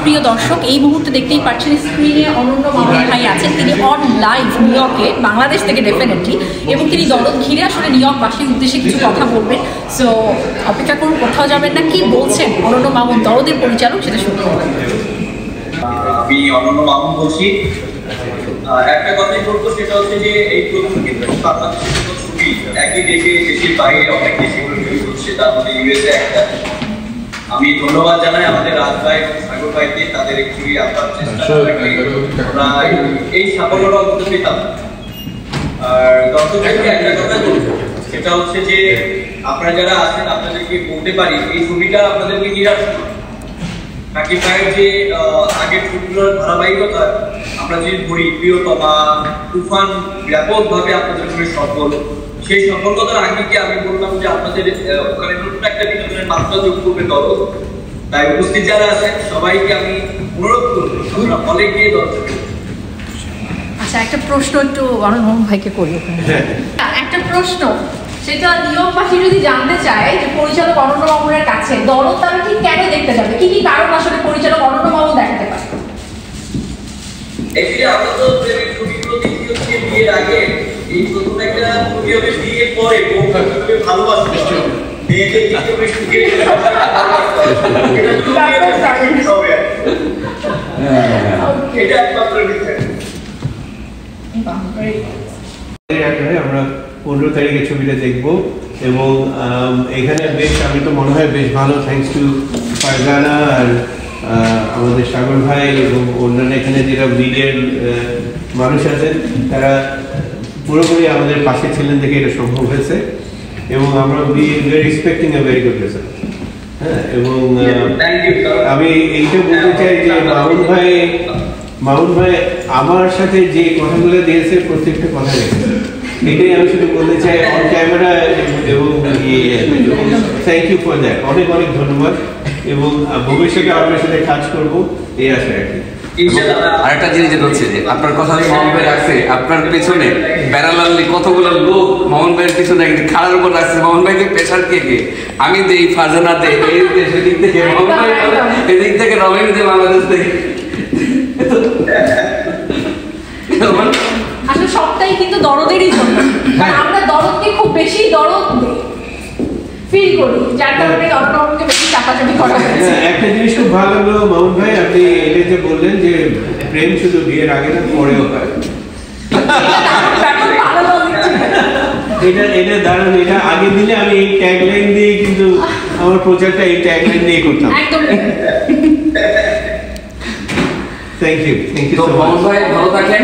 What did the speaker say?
প্রিয় দর্শক, এই মুহূর্তে দেখতেই পাচ্ছেন স্ক্রিনে অনন্য মামুন ভাই আছেন। তিনি অন লাইভ নিউ ইয়র্কে, বাংলাদেশ থেকে ডেফিনেটলি, এবং তিনি দরদ ঘিরে আসলে নিউ ইয়র্কবাসীর উদ্দেশ্যে কিছু কথা বলবেন। সো অপেক্ষা করুন, কোথাও যাবেন না। কি বলছেন অনন্য মামুন, দরদের পরিচালক, সেটা শুনতে হবে। আমি অনন্য মামুন বলছি। একটা কথাই বলবো, সেটা হচ্ছে যে এই প্রথম কিন্তু বাংলাদেশের কোনো ছবি একই দেশে, দেশের বাইরে অনেক দেশে রিলিজ হচ্ছে, তার মধ্যে ইউএসএ একটা। আমি ধন্যবাদ জানাই আমাদের রাজ ভাই এবং সাগর ভাইকে, তাদের একচুয়ালি আপনার চেষ্টা আমরা এই সাফল্যটা অন্তত পেতাম। আর দর্শকদেরকে একটা কথা বলবো, সেটা হচ্ছে যে আপনারা যারা আছেন আপনাদেরকে বলতে পারি, এই ছবিটা আপনাদেরকে নিরাশ করে সাকিব ভাইয়ের যে আগের ছবিগুলোর ধারাবাহিকতা আমরা যে ধরি, প্রিয়তমা, তুফান ব্যাপকভাবে আপনাদের সঙ্গে সফল, সেই সফলতার আঙ্গিকে আমি বললাম যে আপনাদের ওখানে নতুন একটা বিনোদনের মাত্রা যোগ করবে দরদ। তাই উপস্থিত যারা আছেন সবাইকে আমি অনুরোধ করবো আমরা হলে গিয়ে দর্শক। আচ্ছা, একটা প্রশ্ন একটু অনন্য ভাইকে করি। একটা প্রশ্ন, সেটা নিয়মবাসী যদি জানতে চায় যে পরিচালক অনন্য মামুনের কাছে দরদ তারা ঠিক কেন দেখতে যাবে, কি কি কারণ আসলে পরিচালক অনন্য মামুন দেখাতে পারে? এই যে আমরা তো প্রেমের ছবিগুলো দেখি হচ্ছে বিয়ের আগে, এই প্রথম একটা ছবি হবে বিয়ের পরে, বউকে ভালোবাসতে হবে, মেয়েদের দিকে বেশ সুখে এটা একমাত্র বিষয়। আমরা 15 তারিখে ছবিটা দেখবো এবং এখানে বেশ, আমি তো মনে হয় বেশ ভালো, থ্যাঙ্কস টু ফারজানা আর আমাদের সাগর ভাই এবং অন্যান্য এখানে যারা মিডিয়ার মানুষ আছেন, তারা পুরোপুরি আমাদের পাশে ছিলেন দেখে এটা সম্ভব হয়েছে এবং আমরা expecting a very good result. হ্যাঁ, এবং আমি এইটা বলতে চাই যে মামুন ভাই আমার সাথে যে কথাগুলো দিয়েছে প্রত্যেকটা কথা রেখেছে, এটাই আমি শুধু বলতে চাই অন ক্যামেরা এবং থ্যাংক ইউ ফর দ্যাট। অনেক অনেক ধন্যবাদ এবং ভবিষ্যতে আপনার সাথে কাজ করবো এই আশা রাখি। আরেকটা জিনিস যেটা হচ্ছে যে আপনার কথা মোহন ভাই রাখছে, আপনার পেছনে প্যারালালি কতগুলো লোক মোহন ভাইয়ের পিছনে খাড়ার উপর রাখছে। মোহন ভাইকে প্রেশার কে কে? আমি দেই, ফারজানা দে, এই সেদিক থেকে মোহন ভাই, এদিক থেকে রমেন দে, বাংলাদেশ থেকে। আসলে সবটাই কিন্তু দরদেরই জন্য, আমরা দরদকে খুব বেশি দরদ ফিল করি, যার কারণে অন্যকে বেশি চাপাচাপি করা হয়েছে। একটা জিনিস খুব ভালো লাগলো মামুন ভাই, আপনি এটা যে বললেন যে প্রেম শুধু বিয়ের আগে না পরেও হয়, এটা দারুণ। এটা আগে দিলে আমি এই ট্যাগলাইন দিয়ে কিন্তু আমার প্রচারটা এই ট্যাগলাইন দিয়ে করতাম। একদম। Thank you so much. ভালো থাকেন।